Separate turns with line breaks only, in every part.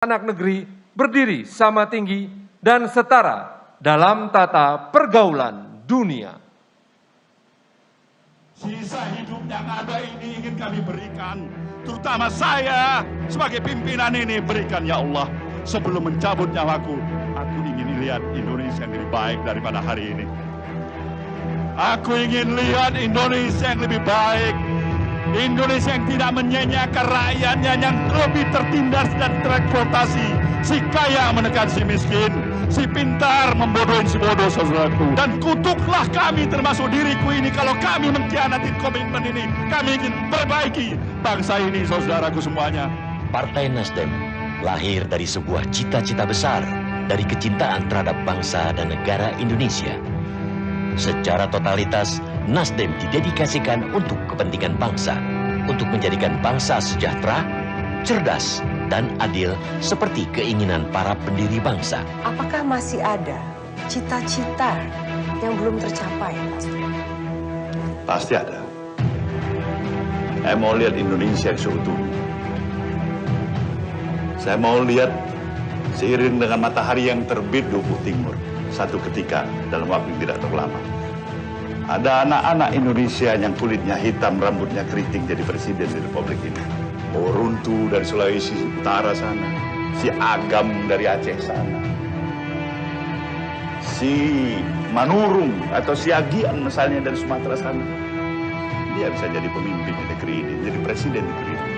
anak negeri berdiri sama tinggi dan setara dalam tata pergaulan dunia.
Sisa hidup yang ada ini ingin kami berikan, terutama saya sebagai pimpinan ini berikan ya Allah. Sebelum mencabut nyawaku, aku ingin lihat Indonesia yang lebih baik daripada hari ini. Aku ingin lihat Indonesia yang lebih baik, Indonesia yang tidak menyanyiakan rakyatnya, yang lebih tertindas dan tereksploitasi. Si kaya menekan si miskin, si pintar membodohin si bodoh, saudaraku. Dan kutuklah kami termasuk diriku ini kalau kami mengkhianati komitmen ini. Kami ingin perbaiki bangsa ini, saudaraku semuanya.
Partai Nasdem lahir dari sebuah cita-cita besar, dari kecintaan terhadap bangsa dan negara Indonesia. Secara totalitas, Nasdem didedikasikan untuk kepentingan bangsa, untuk menjadikan bangsa sejahtera, cerdas, dan adil seperti keinginan para pendiri bangsa.
Apakah masih ada cita-cita yang belum tercapai, Mas?
Pasti ada. Saya mau lihat Indonesia yang seutuhnya. Saya mau lihat seiring dengan matahari yang terbit di ufuk timur, satu ketika dalam waktu yang tidak terlalu lama, ada anak-anak Indonesia yang kulitnya hitam, rambutnya keriting jadi presiden di Republik ini. Oruntu dari Sulawesi Utara sana, si Agam dari Aceh sana, si Manurung atau si Agian misalnya dari Sumatera sana. Dia bisa jadi pemimpin di negeri ini, jadi presiden di negeri ini.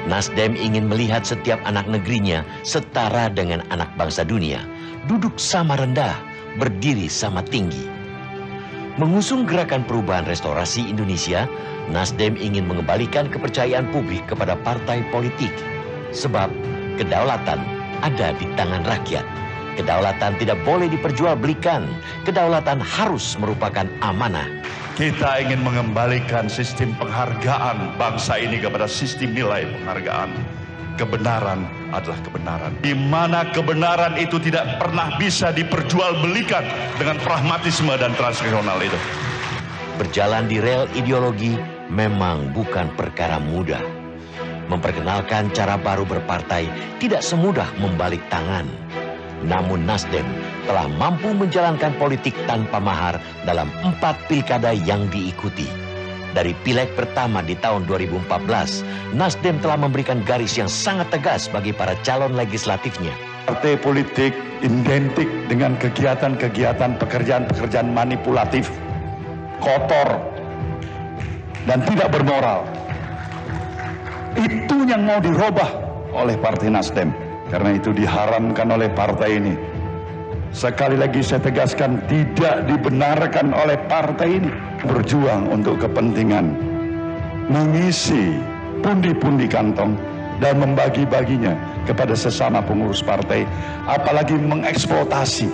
Nasdem ingin melihat setiap anak negerinya setara dengan anak bangsa dunia, duduk sama rendah, berdiri sama tinggi. Mengusung gerakan perubahan restorasi Indonesia, Nasdem ingin mengembalikan kepercayaan publik kepada partai politik. Sebab kedaulatan ada di tangan rakyat. Kedaulatan tidak boleh diperjualbelikan. Kedaulatan harus merupakan amanah.
Kita ingin mengembalikan sistem penghargaan bangsa ini kepada sistem nilai penghargaan. Kebenaran adalah kebenaran. Di mana kebenaran itu tidak pernah bisa diperjualbelikan dengan pragmatisme dan transaksional itu.
Berjalan di rel ideologi memang bukan perkara mudah. Memperkenalkan cara baru berpartai tidak semudah membalik tangan. Namun Nasdem telah mampu menjalankan politik tanpa mahar dalam 4 pilkada yang diikuti. Dari pileg pertama di tahun 2014, Nasdem telah memberikan garis yang sangat tegas bagi para calon legislatifnya.
Partai politik identik dengan kegiatan-kegiatan pekerjaan-pekerjaan manipulatif, kotor, dan tidak bermoral. Itu yang mau dirubah oleh Partai Nasdem. Karena itu diharamkan oleh partai ini. Sekali lagi saya tegaskan, tidak dibenarkan oleh partai ini berjuang untuk kepentingan mengisi pundi-pundi kantong dan membagi-baginya kepada sesama pengurus partai, apalagi mengeksploitasi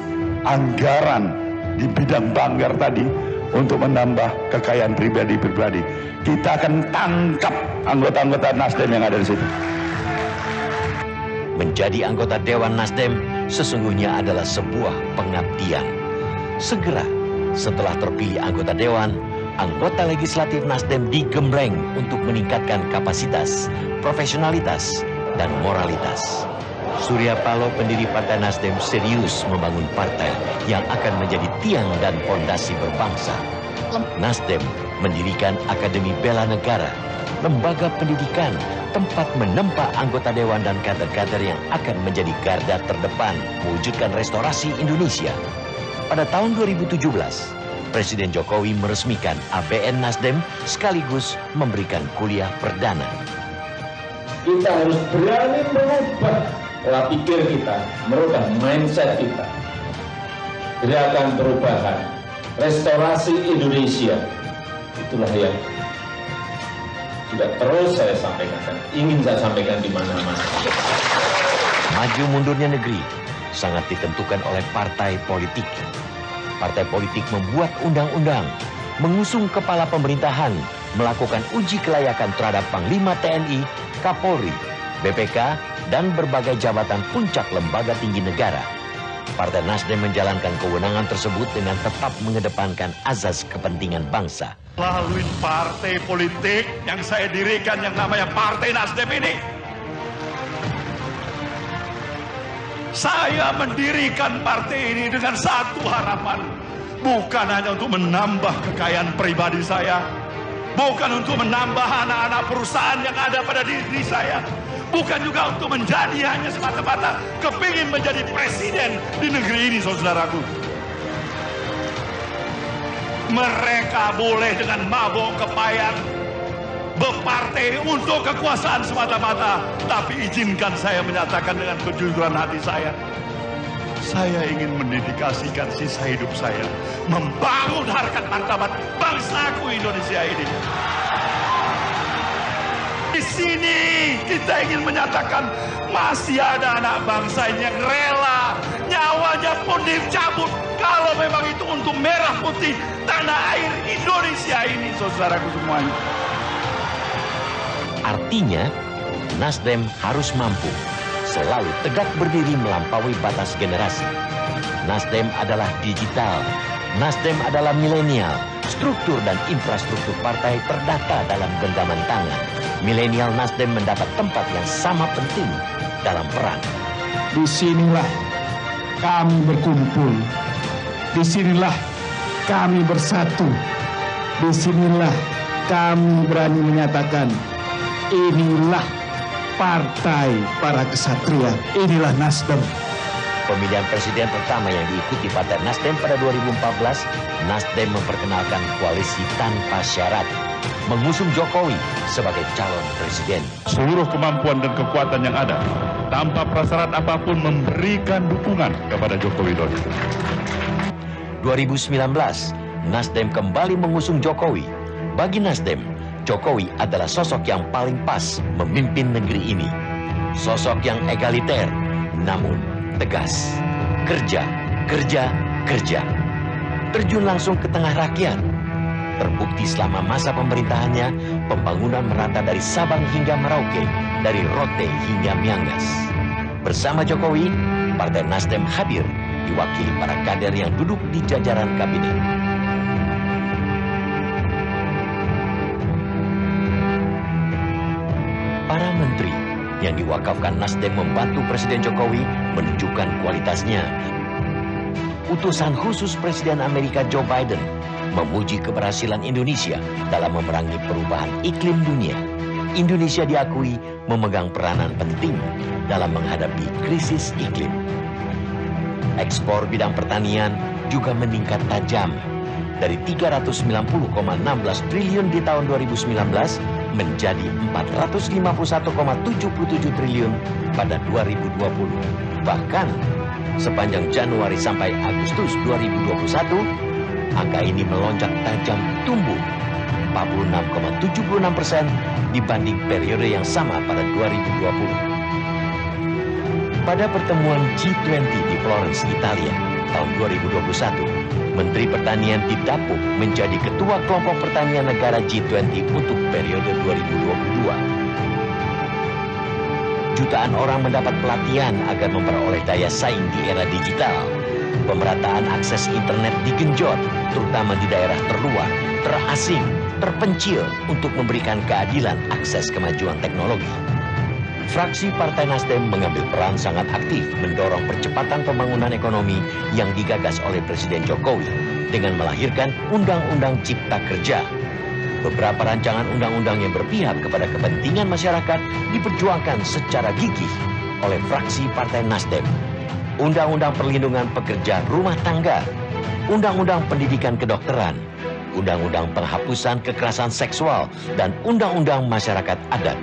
anggaran di bidang banggar tadi untuk menambah kekayaan pribadi-pribadi. Kita akan tangkap anggota-anggota Nasdem yang ada di situ.
Menjadi anggota Dewan Nasdem sesungguhnya adalah sebuah pengabdian. Segera setelah terpilih anggota Dewan, anggota legislatif Nasdem digembleng untuk meningkatkan kapasitas, profesionalitas, dan moralitas. Surya Paloh, pendiri Partai Nasdem, serius membangun partai yang akan menjadi tiang dan fondasi berbangsa. Nasdem mendirikan Akademi Bela Negara, lembaga pendidikan, tempat menempa anggota dewan dan kader-kader yang akan menjadi garda terdepan mewujudkan restorasi Indonesia. Pada tahun 2017, Presiden Jokowi meresmikan ABN Nasdem sekaligus memberikan kuliah perdana.
Kita harus berani merubah pola pikir kita, merubah mindset kita. Gerakan perubahan, restorasi Indonesia, itulah yang tidak terus saya sampaikan dan ingin saya sampaikan di mana-mana.
Maju mundurnya negeri sangat ditentukan oleh partai politik. Partai politik membuat undang-undang, mengusung kepala pemerintahan, melakukan uji kelayakan terhadap Panglima TNI, Kapolri, BPK, dan berbagai jabatan puncak lembaga tinggi negara. Partai Nasdem menjalankan kewenangan tersebut dengan tetap mengedepankan azas kepentingan bangsa.
Melalui partai politik yang saya dirikan yang namanya Partai Nasdem ini, Saya mendirikan partai ini dengan satu harapan. Bukan hanya untuk menambah kekayaan pribadi saya, bukan untuk menambah anak-anak perusahaan yang ada pada diri saya, bukan juga untuk menjadi hanya semata-mata kepingin menjadi presiden di negeri ini, saudaraku. Mereka boleh dengan mabuk kepayan berpartai untuk kekuasaan semata-mata, tapi izinkan saya menyatakan dengan kejujuran hati saya ingin mendedikasikan sisa hidup saya membangun harkat martabat bangsaku Indonesia ini. Di sini kita ingin menyatakan masih ada anak bangsa yang rela nyawanya pun dicabut kalau memang itu untuk merah putih tanah air Indonesia ini, saudaraku semuanya.
Artinya, Nasdem harus mampu selalu tegak berdiri melampaui batas generasi. Nasdem adalah digital, Nasdem adalah milenial. Struktur dan infrastruktur partai terdata dalam genggaman tangan. Milenial Nasdem mendapat tempat yang sama penting dalam perang.
Disinilah kami berkumpul, disinilah kami bersatu, disinilah kami berani menyatakan inilah partai para kesatria, inilah Nasdem.
Pemilihan presiden pertama yang diikuti Partai Nasdem pada 2014, Nasdem memperkenalkan koalisi tanpa syarat, mengusung Jokowi sebagai calon presiden.
Seluruh kemampuan dan kekuatan yang ada, tanpa prasyarat apapun memberikan dukungan kepada Joko Widodo.
2019, Nasdem kembali mengusung Jokowi. Bagi Nasdem, Jokowi adalah sosok yang paling pas memimpin negeri ini. Sosok yang egaliter, namun tegas. Kerja, kerja, kerja. Terjun langsung ke tengah rakyat. Terbukti selama masa pemerintahannya, pembangunan merata dari Sabang hingga Merauke, dari Rote hingga Miangas. Bersama Jokowi, Partai Nasdem hadir, diwakili para kader yang duduk di jajaran kabinet. Para menteri yang diwakafkan Nasdem membantu Presiden Jokowi menunjukkan kualitasnya. Utusan khusus Presiden Amerika Joe Biden memuji keberhasilan Indonesia dalam memerangi perubahan iklim dunia. Indonesia diakui memegang peranan penting dalam menghadapi krisis iklim. Ekspor bidang pertanian juga meningkat tajam dari 390,16 triliun di tahun 2019 menjadi 451,77 triliun pada 2020. Bahkan sepanjang Januari sampai Agustus 2021, angka ini melonjak tajam tumbuh 46,76% dibanding periode yang sama pada 2020. Pada pertemuan G20 di Florence, Italia tahun 2021, Menteri Pertanian didapuk menjadi Ketua Kelompok Pertanian Negara G20 untuk periode 2022. Jutaan orang mendapat pelatihan agar memperoleh daya saing di era digital. Pemerataan akses internet digenjot, terutama di daerah terluar, terasing, terpencil untuk memberikan keadilan akses kemajuan teknologi. Fraksi Partai Nasdem mengambil peran sangat aktif mendorong percepatan pembangunan ekonomi yang digagas oleh Presiden Jokowi dengan melahirkan Undang-Undang Cipta Kerja. Beberapa rancangan undang-undang yang berpihak kepada kepentingan masyarakat diperjuangkan secara gigih oleh fraksi Partai Nasdem. Undang-Undang Perlindungan Pekerja Rumah Tangga, Undang-Undang Pendidikan Kedokteran, Undang-Undang Penghapusan Kekerasan Seksual, dan Undang-Undang Masyarakat Adat.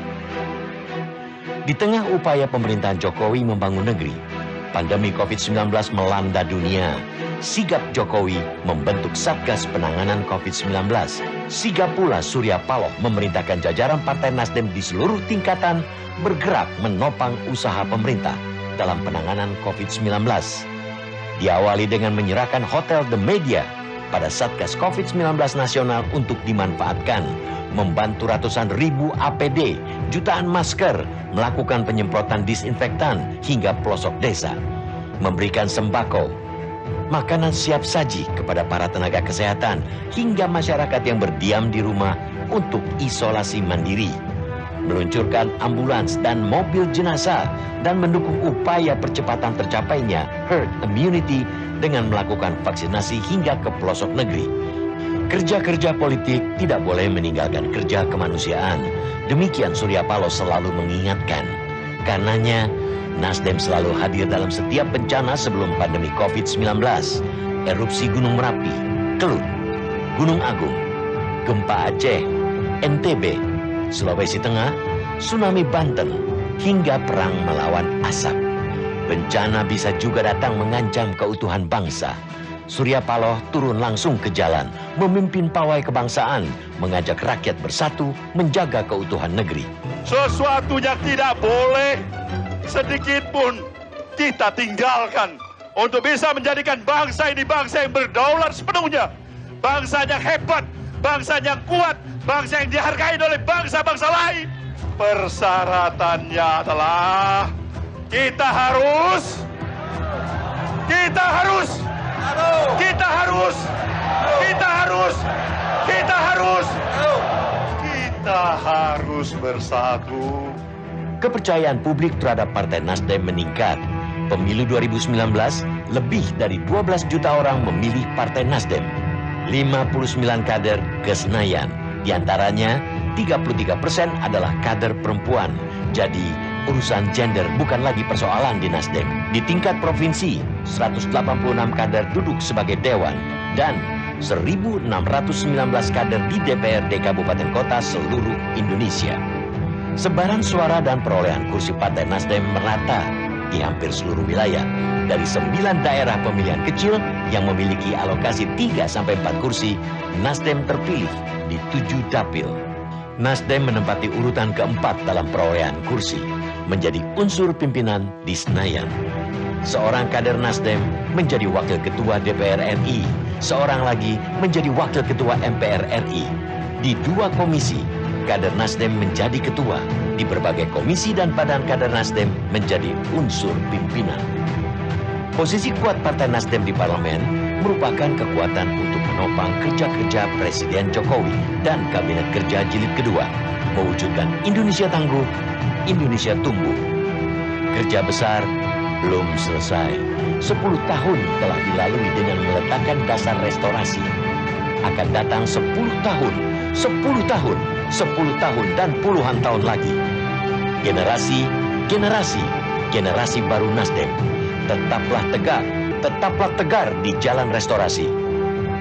Di tengah upaya pemerintahan Jokowi membangun negeri, pandemi COVID-19 melanda dunia. Sigap Jokowi membentuk Satgas Penanganan COVID-19. Sigap pula Surya Paloh memerintahkan jajaran Partai Nasdem di seluruh tingkatan bergerak menopang usaha pemerintah dalam penanganan COVID-19. Diawali dengan menyerahkan Hotel The Media pada Satgas COVID-19 nasional untuk dimanfaatkan, membantu ratusan ribu APD, jutaan masker, melakukan penyemprotan disinfektan hingga pelosok desa, memberikan sembako, makanan siap saji kepada para tenaga kesehatan hingga masyarakat yang berdiam di rumah untuk isolasi mandiri. meluncurkan ambulans dan mobil jenazah, dan mendukung upaya percepatan tercapainya herd immunity dengan melakukan vaksinasi hingga ke pelosok negeri. Kerja-kerja politik tidak boleh meninggalkan kerja kemanusiaan. Demikian Surya Paloh selalu mengingatkan. Karenanya, Nasdem selalu hadir dalam setiap bencana sebelum pandemi COVID-19. Erupsi Gunung Merapi, Kelut, Gunung Agung, gempa Aceh, NTB, Sulawesi Tengah, tsunami Banten, hingga perang melawan asap. Bencana bisa juga datang mengancam keutuhan bangsa. Surya Paloh turun langsung ke jalan, memimpin pawai kebangsaan, mengajak rakyat bersatu, menjaga keutuhan negeri.
Sesuatu yang tidak boleh sedikit pun kita tinggalkan untuk bisa menjadikan bangsa ini bangsa yang berdaulat sepenuhnya. Bangsa yang hebat, bangsa yang kuat, bangsa yang dihargai oleh bangsa-bangsa lain. Persyaratannya adalah kita harus bersatu.
Kepercayaan publik terhadap Partai Nasdem meningkat. Pemilu 2019, lebih dari 12 juta orang memilih Partai Nasdem. 59 kader ke Senayan. Di antaranya, 33% adalah kader perempuan. Jadi, urusan gender bukan lagi persoalan di Nasdem. Di tingkat provinsi, 186 kader duduk sebagai dewan. Dan 1.619 kader di DPRD Kabupaten Kota seluruh Indonesia. Sebaran suara dan perolehan kursi Partai Nasdem merata di hampir seluruh wilayah. Dari 9 daerah pemilihan kecil yang memiliki alokasi 3-4 kursi, Nasdem terpilih di 7 dapil. Nasdem menempati urutan keempat dalam perolehan kursi, menjadi unsur pimpinan di Senayan. Seorang kader Nasdem menjadi wakil ketua DPR RI, seorang lagi menjadi wakil ketua MPR RI. Di 2 komisi, kader Nasdem menjadi ketua. Di berbagai komisi dan badan kader Nasdem menjadi unsur pimpinan. Posisi kuat Partai Nasdem di parlemen merupakan kekuatan untuk menopang kerja-kerja Presiden Jokowi dan Kabinet Kerja Jilid kedua, mewujudkan Indonesia tangguh, Indonesia tumbuh. Kerja besar belum selesai. 10 tahun telah dilalui dengan meletakkan dasar restorasi. Akan datang 10 tahun, 10 tahun, 10 tahun, dan puluhan tahun lagi. Generasi baru Nasdem. Tetaplah tegar di jalan restorasi.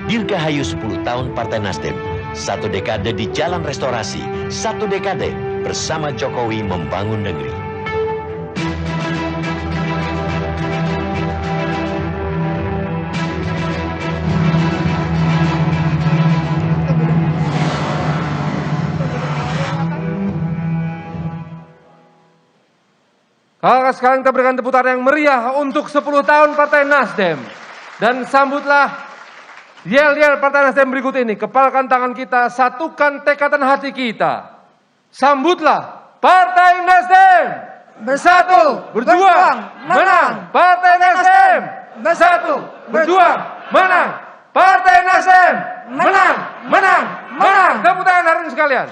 Dirgahayu 10 tahun Partai Nasdem. 1 dekade di jalan restorasi. 1 dekade bersama Jokowi membangun negeri.
Kakak sekalian, kita berikan tepuk tangan yang meriah untuk 10 tahun Partai Nasdem. Dan sambutlah yel-yel Partai Nasdem berikut ini. Kepalkan tangan kita, satukan tekatan hati kita. Sambutlah Partai Nasdem bersatu, berjuang, menang. Partai Nasdem bersatu, berjuang, menang. Partai Nasdem menang, menang, menang. Tepuk tangan hadirin sekalian.